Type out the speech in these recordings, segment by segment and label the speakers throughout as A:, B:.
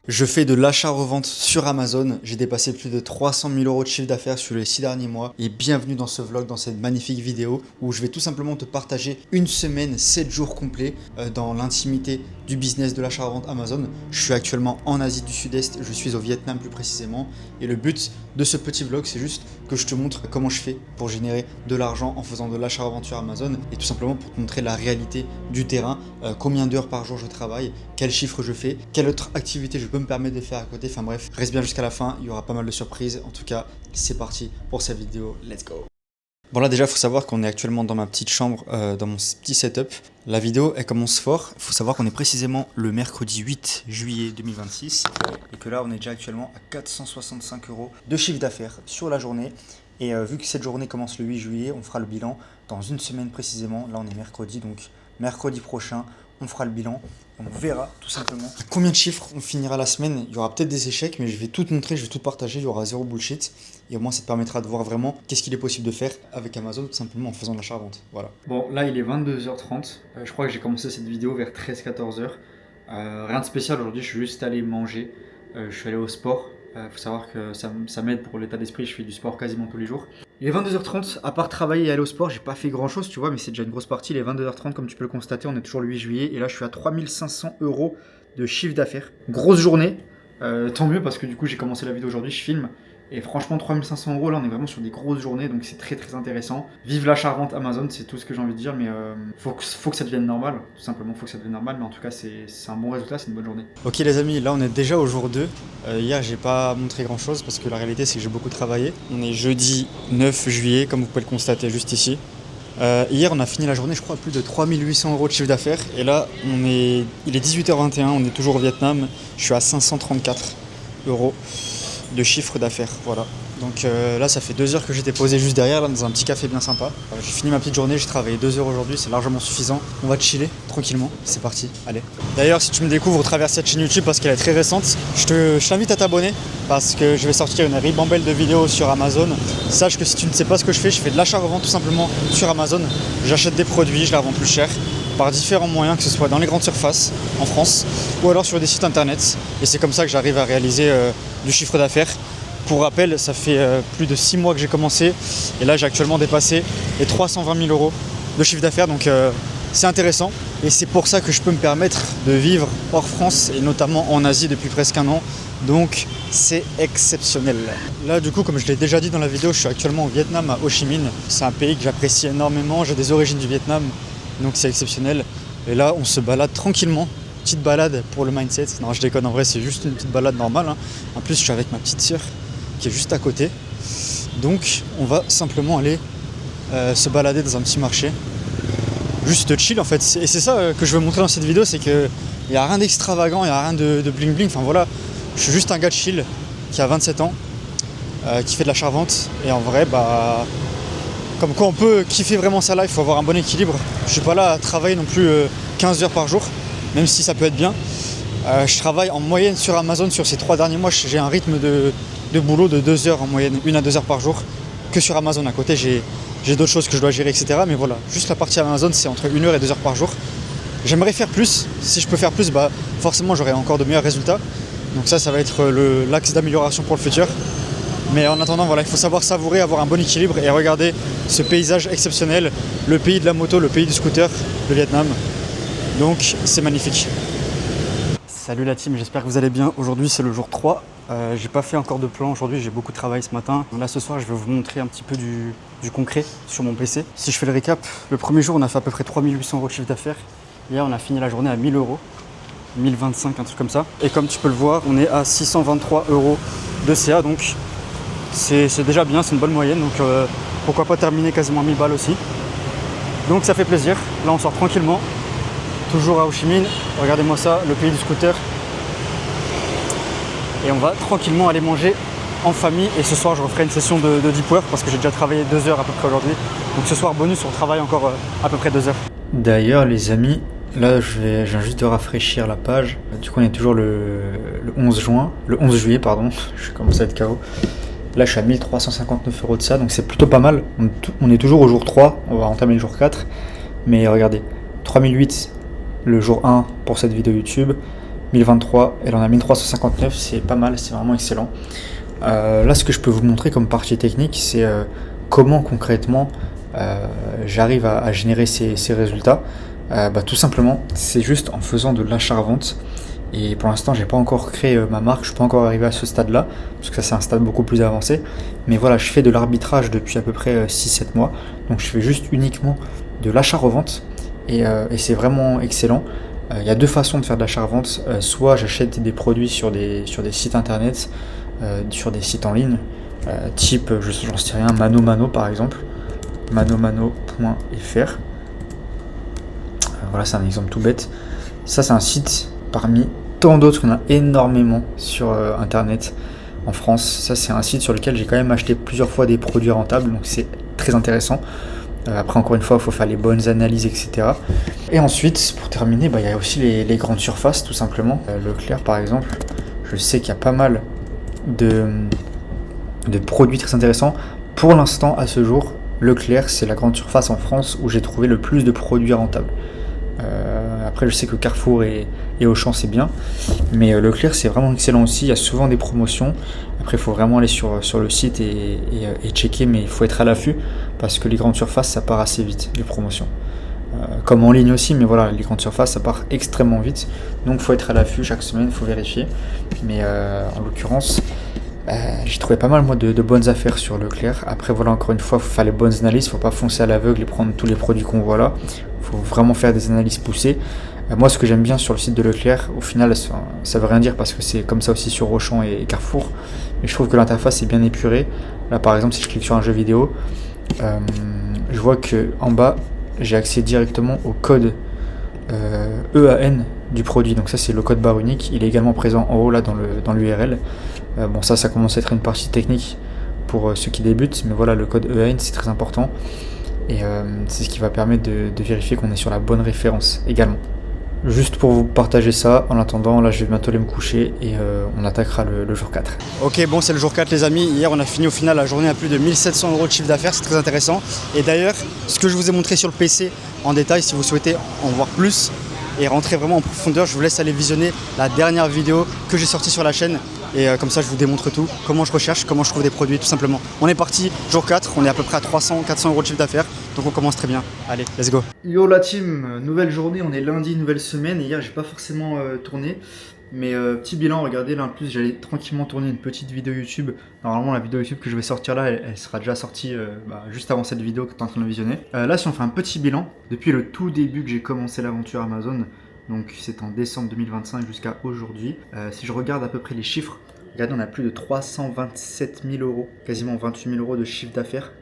A: Je fais de l'achat-revente sur Amazon. J'ai dépassé plus de 300 000 euros de chiffre d'affaires sur les 6 derniers mois. Et bienvenue dans ce vlog, dans cette magnifique vidéo où je vais tout simplement te partager une semaine, 7 jours complets dans l'intimité du business de l'achat-revente Amazon. Je suis actuellement en Asie du Sud-Est, je suis au Vietnam plus précisément. Et le but de ce petit vlog, c'est juste que je te montre comment je fais pour générer de l'argent en faisant de l'achat-revente sur Amazon. Et tout simplement pour te montrer la réalité du terrain, combien d'heures par jour je travaille, quels chiffres je fais, quelle autre activité je peux me permettre de faire à côté. Enfin bref, reste bien jusqu'à la fin, il y aura pas mal de surprises. En tout cas, c'est parti pour cette vidéo, let's go. Bon là déjà, il faut savoir qu'on est actuellement dans ma petite chambre, dans mon petit setup. La vidéo, elle commence fort. Il faut savoir qu'on est précisément le mercredi 8 juillet 2026 et que là, on est déjà actuellement à 465 euros de chiffre d'affaires sur la journée. Et vu que cette journée commence le 8 juillet, on fera le bilan dans une semaine précisément. Là, on est mercredi, donc mercredi prochain, on fera le bilan. On verra tout simplement combien de chiffres on finira la semaine. Il y aura peut-être des échecs, mais je vais tout te montrer, je vais tout partager. Il y aura zéro bullshit. Et au moins, ça te permettra de voir vraiment qu'est-ce qu'il est possible de faire avec Amazon, tout simplement en faisant de l'achat-revente. Voilà. Bon, là, il est 22h30. Je crois que j'ai commencé cette vidéo vers 13-14h. Rien de spécial aujourd'hui, je suis juste allé manger. Je suis allé au sport. Faut savoir que ça m'aide pour l'état d'esprit, je fais du sport quasiment tous les jours. Il est 22h30, à part travailler et aller au sport, j'ai pas fait grand chose, tu vois, mais c'est déjà une grosse partie. Il est 22h30, comme tu peux le constater, on est toujours le 8 juillet, et là je suis à 3500 euros de chiffre d'affaires. Grosse journée, tant mieux parce que du coup j'ai commencé la vidéo aujourd'hui, je filme. Et franchement, 3500 euros, là, on est vraiment sur des grosses journées, donc c'est très très intéressant. Vive l'achat-revente Amazon, c'est tout ce que j'ai envie de dire, mais faut que ça devienne normal, tout simplement, faut que ça devienne normal, mais en tout cas, c'est un bon résultat, c'est une bonne journée. Ok les amis, là on est déjà au jour 2. Hier, j'ai pas montré grand chose parce que la réalité, c'est que j'ai beaucoup travaillé. On est jeudi 9 juillet, comme vous pouvez le constater juste ici. Hier, on a fini la journée, je crois, à plus de 3800 euros de chiffre d'affaires. Et là, il est 18h21, on est toujours au Vietnam, je suis à 534 euros de chiffre d'affaires, voilà. Donc là, ça fait 2 heures que j'étais posé juste derrière, là, dans un petit café bien sympa. J'ai fini ma petite journée, j'ai travaillé 2 heures aujourd'hui, c'est largement suffisant. On va chiller tranquillement, c'est parti, allez. D'ailleurs, si tu me découvres au travers de cette chaîne YouTube parce qu'elle est très récente, je t'invite à t'abonner parce que je vais sortir une ribambelle de vidéos sur Amazon. Sache que si tu ne sais pas ce que je fais de l'achat-revente tout simplement sur Amazon. J'achète des produits, je les revends plus cher par différents moyens, que ce soit dans les grandes surfaces en France ou alors sur des sites internet. Et c'est comme ça que j'arrive à réaliser du chiffre d'affaires. Pour rappel, ça fait plus de 6 mois que j'ai commencé et là j'ai actuellement dépassé les 320 000 euros de chiffre d'affaires, donc c'est intéressant et c'est pour ça que je peux me permettre de vivre hors France et notamment en Asie depuis presque un an, donc c'est exceptionnel. Là du coup, comme je l'ai déjà dit dans la vidéo, je suis actuellement au Vietnam, à Ho Chi Minh. C'est un pays que j'apprécie énormément, j'ai des origines du Vietnam, donc c'est exceptionnel. Et là on se balade tranquillement. Petite balade pour le mindset. Non, je déconne, en vrai, c'est juste une petite balade normale, hein. En plus, je suis avec ma petite sœur qui est juste à côté. Donc, on va simplement aller se balader dans un petit marché. Juste chill, en fait. Et c'est ça que je veux montrer dans cette vidéo, c'est qu'il n'y a rien d'extravagant, il n'y a rien de bling bling. Enfin, voilà, je suis juste un gars de chill qui a 27 ans, qui fait de l'achat-revente. Et en vrai, bah, comme quoi on peut kiffer vraiment sa life, il faut avoir un bon équilibre. Je suis pas là à travailler non plus 15 heures par jour, même si ça peut être bien. Je travaille en moyenne sur Amazon sur ces 3 derniers mois. J'ai un rythme de boulot de 2 heures en moyenne, 1 à 2 heures par jour, que sur Amazon. À côté, j'ai d'autres choses que je dois gérer, etc. Mais voilà, juste la partie Amazon, c'est entre 1 heure et 2 heures par jour. J'aimerais faire plus. Si je peux faire plus, bah, forcément, j'aurai encore de meilleurs résultats. Donc ça va être l'axe d'amélioration pour le futur. Mais en attendant, voilà, il faut savoir savourer, avoir un bon équilibre et regarder ce paysage exceptionnel, le pays de la moto, le pays du scooter, le Vietnam. Donc c'est magnifique. Salut la team, j'espère que vous allez bien. Aujourd'hui c'est le jour 3. J'ai pas fait encore de plan aujourd'hui, j'ai beaucoup travaillé ce matin. Là ce soir je vais vous montrer un petit peu du concret sur mon PC. Si je fais le récap, le premier jour on a fait à peu près 3800 euros de chiffre d'affaires. Hier on a fini la journée à 1000 euros, 1025, un truc comme ça. Et comme tu peux le voir, on est à 623 euros de CA, donc c'est déjà bien, c'est une bonne moyenne. Donc pourquoi pas terminer quasiment 1000 balles aussi. Donc ça fait plaisir. Là on sort tranquillement. Toujours à Ho Chi Minh, regardez-moi ça, le pays du scooter. Et on va tranquillement aller manger en famille. Et ce soir, je referai une session de deep work parce que j'ai déjà travaillé 2 heures à peu près aujourd'hui. Donc ce soir, bonus, on travaille encore à peu près 2 heures. D'ailleurs, les amis, là, je viens juste de rafraîchir la page. Du coup, on est toujours le 11 juillet, pardon. Je suis comme ça être KO. Là, je suis à 1359 euros de ça, donc c'est plutôt pas mal. On est toujours au jour 3, on va entamer le jour 4. Mais regardez, 3008 le jour 1 pour cette vidéo YouTube, 1023, elle en a 1359, c'est pas mal, c'est vraiment excellent. Là, ce que je peux vous montrer comme partie technique, c'est comment concrètement j'arrive à générer ces résultats. Tout simplement, c'est juste en faisant de l'achat-revente. Et pour l'instant, j'ai pas encore créé ma marque, je suis pas encore arrivé à ce stade-là, parce que ça c'est un stade beaucoup plus avancé. Mais voilà, je fais de l'arbitrage depuis à peu près 6-7 mois, donc je fais juste uniquement de l'achat-revente, et c'est vraiment excellent. Il y a deux façons de faire de l'achat-revente, soit j'achète des produits sur des sites internet, sur des sites en ligne, type, j'en sais rien, ManoMano par exemple, manomano.fr. Voilà, c'est un exemple tout bête. Ça c'est un site parmi tant d'autres, il y en a énormément sur internet en France. Ça c'est un site sur lequel j'ai quand même acheté plusieurs fois des produits rentables, donc c'est très intéressant. Après encore une fois, il faut faire les bonnes analyses, etc. Et ensuite, pour terminer, il y a aussi les grandes surfaces tout simplement. Leclerc par exemple, je sais qu'il y a pas mal de produits très intéressants. Pour l'instant, à ce jour, Leclerc c'est la grande surface en France où j'ai trouvé le plus de produits rentables. Après je sais que Carrefour et Auchan c'est bien, mais Leclerc c'est vraiment excellent aussi, il y a souvent des promotions. Après il faut vraiment aller sur le site et checker, mais il faut être à l'affût parce que les grandes surfaces ça part assez vite, les promotions. Comme en ligne aussi, mais voilà, les grandes surfaces ça part extrêmement vite, donc il faut être à l'affût chaque semaine, il faut vérifier. Mais en l'occurrence, j'ai trouvé pas mal moi de bonnes affaires sur Leclerc. Après voilà, encore une fois, il faut faire les bonnes analyses, il ne faut pas foncer à l'aveugle et prendre tous les produits qu'on voit là. Il faut vraiment faire des analyses poussées. Moi ce que j'aime bien sur le site de Leclerc, au final ça veut rien dire parce que c'est comme ça aussi sur Auchan et Carrefour, mais je trouve que l'interface est bien épurée. Là par exemple, si je clique sur un jeu vidéo, je vois que en bas j'ai accès directement au code EAN du produit, donc ça c'est le code barre unique, il est également présent en haut là dans l'URL. Bon ça commence à être une partie technique pour ceux qui débutent, mais voilà, le code EAN c'est très important, et c'est ce qui va permettre de vérifier qu'on est sur la bonne référence également. Juste pour vous partager ça, en attendant, là je vais bientôt aller me coucher et on attaquera le jour 4. Ok, bon c'est le jour 4 les amis, hier on a fini au final la journée à plus de 1700 € de chiffre d'affaires, c'est très intéressant. Et d'ailleurs, ce que je vous ai montré sur le PC en détail, si vous souhaitez en voir plus et rentrer vraiment en profondeur, je vous laisse aller visionner la dernière vidéo que j'ai sortie sur la chaîne. Et comme ça je vous démontre tout, comment je recherche, comment je trouve des produits tout simplement. On est parti, jour 4, on est à peu près à 300-400 € de chiffre d'affaires, donc on commence très bien. Allez, let's go. Yo la team, nouvelle journée, on est lundi, nouvelle semaine. Et hier j'ai pas forcément tourné, mais petit bilan, regardez là en plus j'allais tranquillement tourner une petite vidéo YouTube. Normalement la vidéo YouTube que je vais sortir là, elle sera déjà sortie juste avant cette vidéo que tu es en train de visionner. Là si on fait un petit bilan, depuis le tout début que j'ai commencé l'aventure Amazon, donc c'est en décembre 2025 jusqu'à aujourd'hui. Si je regarde à peu près les chiffres, regardez, on a plus de 327 000 €, quasiment 28 000 € de chiffre d'affaires.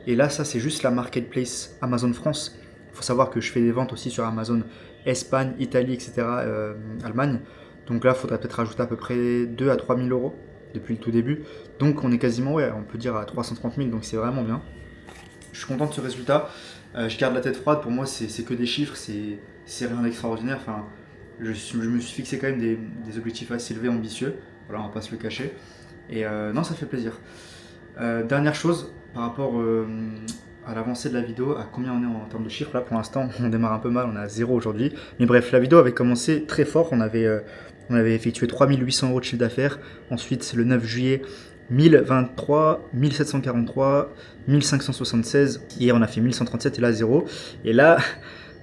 A: Et là, ça c'est juste la marketplace Amazon France. Il faut savoir que je fais des ventes aussi sur Amazon Espagne, Italie, etc., Allemagne. Donc là, il faudrait peut-être rajouter à peu près 2 à 3 000 € depuis le tout début. Donc on est quasiment, on peut dire à 330 000, donc c'est vraiment bien. Je suis content de ce résultat. Je garde la tête froide, pour moi c'est que des chiffres, c'est rien d'extraordinaire. Enfin, je me suis fixé quand même des objectifs assez élevés, ambitieux, voilà, on va pas se le cacher. Et non, ça fait plaisir. Dernière chose, par rapport à l'avancée de la vidéo, à combien on est en termes de chiffres, là pour l'instant on démarre un peu mal, on est à 0 aujourd'hui. Mais bref, la vidéo avait commencé très fort, on avait effectué 3800 € de chiffre d'affaires. Ensuite, le 9 juillet, 1023, 1743, 1576. Hier, on a fait 1137 et là, 0. Et là,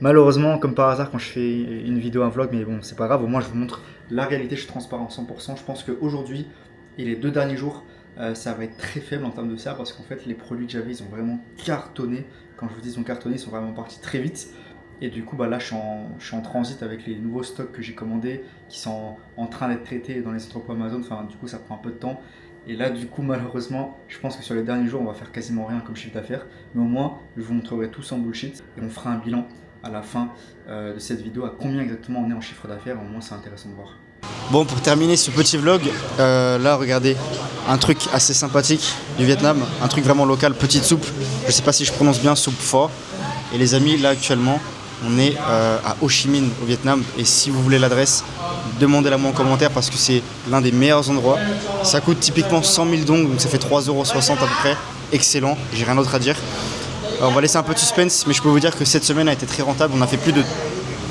A: malheureusement, comme par hasard, quand je fais une vidéo, un vlog, mais bon, c'est pas grave, au moins je vous montre la réalité, je suis transparent 100%. Je pense qu'aujourd'hui et les 2 derniers jours, ça va être très faible en termes de ça parce qu'en fait, les produits que j'avais, ils ont vraiment cartonné. Quand je vous dis ils ont cartonné, ils sont vraiment partis très vite. Et du coup, là, je suis en transit avec les nouveaux stocks que j'ai commandés qui sont en train d'être traités dans les entrepôts Amazon. Enfin, du coup, ça prend un peu de temps. Et là, du coup, malheureusement, je pense que sur les derniers jours, on va faire quasiment rien comme chiffre d'affaires. Mais au moins, je vous montrerai tout sans bullshit et on fera un bilan à la fin de cette vidéo à combien exactement on est en chiffre d'affaires. Au moins, c'est intéressant de voir. Bon, pour terminer ce petit vlog, là, regardez, un truc assez sympathique du Vietnam, un truc vraiment local, petite soupe. Je sais pas si je prononce bien, soupe pho. Et les amis, là, actuellement, on est à Ho Chi Minh au Vietnam, et si vous voulez l'adresse, demandez-la moi en commentaire parce que c'est l'un des meilleurs endroits. Ça coûte typiquement 100 000 dong, donc ça fait 3,60 € à peu près. Excellent, j'ai rien d'autre à dire. On va laisser un peu de suspense, mais je peux vous dire que cette semaine a été très rentable. On a fait plus de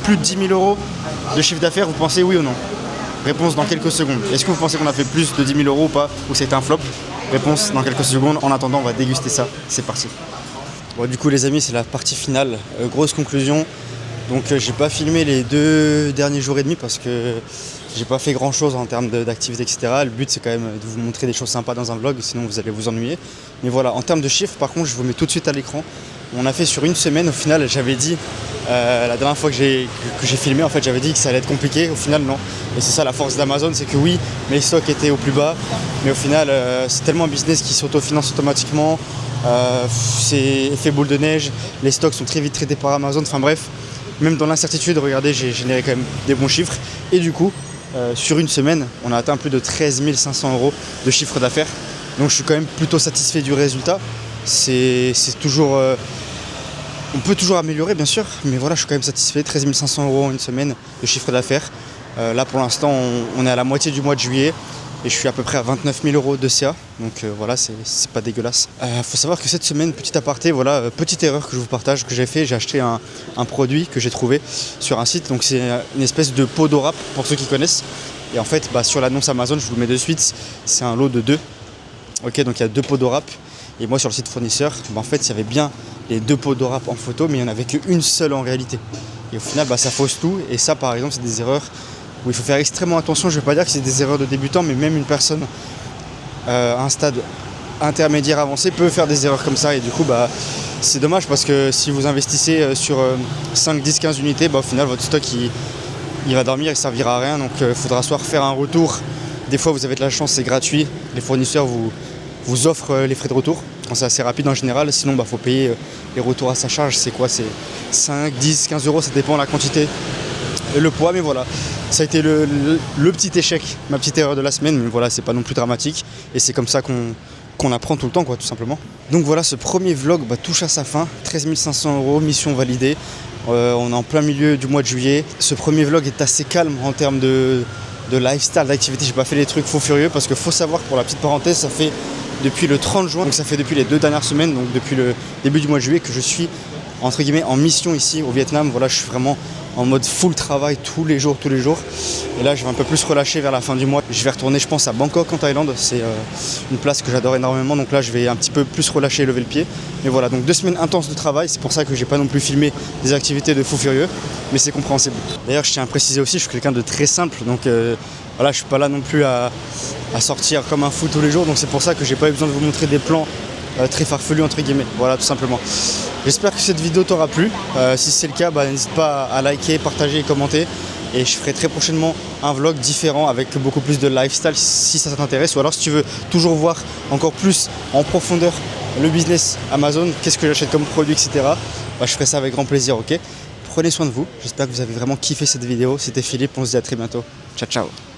A: 10 000 € de chiffre d'affaires, vous pensez oui ou non? Réponse dans quelques secondes. Est-ce que vous pensez qu'on a fait plus de 10 000 € ou pas, ou c'était un flop? Réponse dans quelques secondes. En attendant, on va déguster ça. C'est parti. Bon, du coup les amis, c'est la partie finale. Grosse conclusion. Donc j'ai pas filmé les 2 derniers jours et demi parce que j'ai pas fait grand chose en termes d'activité, etc. Le but c'est quand même de vous montrer des choses sympas dans un vlog, sinon vous allez vous ennuyer. Mais voilà, en termes de chiffres, par contre, je vous mets tout de suite à l'écran. On a fait sur une semaine, au final, j'avais dit, la dernière fois que j'ai filmé, en fait, j'avais dit que ça allait être compliqué. Au final, non. Et c'est ça la force d'Amazon, c'est que oui, mes stocks étaient au plus bas, mais au final, c'est tellement un business qui s'autofinance automatiquement. C'est effet boule de neige, les stocks sont très vite traités par Amazon, enfin bref. Même dans l'incertitude, regardez, j'ai généré quand même des bons chiffres. Et du coup, sur une semaine, on a atteint plus de 13 500 € de chiffre d'affaires. Donc je suis quand même plutôt satisfait du résultat. C'est toujours... on peut toujours améliorer, bien sûr. Mais voilà, je suis quand même satisfait. 13 500 € en une semaine de chiffre d'affaires. Là, pour l'instant, on est à la moitié du mois de juillet. Et je suis à peu près à 29 000 € de CA, donc voilà, c'est pas dégueulasse. Faut savoir que cette semaine, petit aparté, voilà, petite erreur que je vous partage, que j'ai fait, j'ai acheté un produit que j'ai trouvé sur un site, donc c'est une espèce de pot d'eau rap pour ceux qui connaissent. Et en fait, sur l'annonce Amazon, je vous le mets de suite, c'est un lot de 2. Ok, donc il y a 2 pots d'eau rap. Et moi sur le site fournisseur, en fait, il y avait bien les 2 pots d'eau rap en photo, mais il n'y en avait qu'une seule en réalité. Et au final, ça fausse tout. Et ça, par exemple, c'est des erreurs où il faut faire extrêmement attention. Je ne vais pas dire que c'est des erreurs de débutants, mais même une personne à un stade intermédiaire avancé peut faire des erreurs comme ça. Et du coup, c'est dommage parce que si vous investissez sur 5, 10, 15 unités, au final, votre stock, il va dormir, il ne servira à rien. Donc, il faudra soit refaire un retour. Des fois, vous avez de la chance, c'est gratuit. Les fournisseurs vous offrent les frais de retour. Quand c'est assez rapide en général, sinon, faut payer les retours à sa charge. C'est quoi? C'est 5, 10, 15 €, ça dépend de la quantité et le poids, mais voilà, ça a été le petit échec, ma petite erreur de la semaine, mais voilà, c'est pas non plus dramatique et c'est comme ça qu'on apprend tout le temps, quoi, tout simplement. Donc voilà, ce premier vlog touche à sa fin. 13 500 €, mission validée. On est en plein milieu du mois de juillet. Ce premier vlog est assez calme en termes de lifestyle, d'activité. J'ai pas fait les trucs faux furieux parce que faut savoir que, pour la petite parenthèse, ça fait depuis le 30 juin, donc ça fait depuis les 2 dernières semaines, donc depuis le début du mois de juillet, que je suis entre guillemets en mission ici au Vietnam. Voilà, je suis vraiment en mode full travail tous les jours. Et là, je vais un peu plus relâcher vers la fin du mois. Je vais retourner, je pense, à Bangkok en Thaïlande. C'est une place que j'adore énormément. Donc là, je vais un petit peu plus relâcher et lever le pied. Mais voilà, donc 2 semaines intenses de travail. C'est pour ça que j'ai pas non plus filmé des activités de fou furieux. Mais c'est compréhensible. D'ailleurs, je tiens à préciser aussi, je suis quelqu'un de très simple. Donc voilà, je suis pas là non plus à sortir comme un fou tous les jours. Donc c'est pour ça que j'ai pas eu besoin de vous montrer des plans très farfelus entre guillemets. Voilà, tout simplement. J'espère que cette vidéo t'aura plu. Si c'est le cas, n'hésite pas à liker, partager et commenter. Et je ferai très prochainement un vlog différent avec beaucoup plus de lifestyle si ça t'intéresse. Ou alors si tu veux toujours voir encore plus en profondeur le business Amazon, qu'est-ce que j'achète comme produit, etc. Je ferai ça avec grand plaisir, ok? Prenez soin de vous. J'espère que vous avez vraiment kiffé cette vidéo. C'était Philippe, on se dit à très bientôt. Ciao, ciao.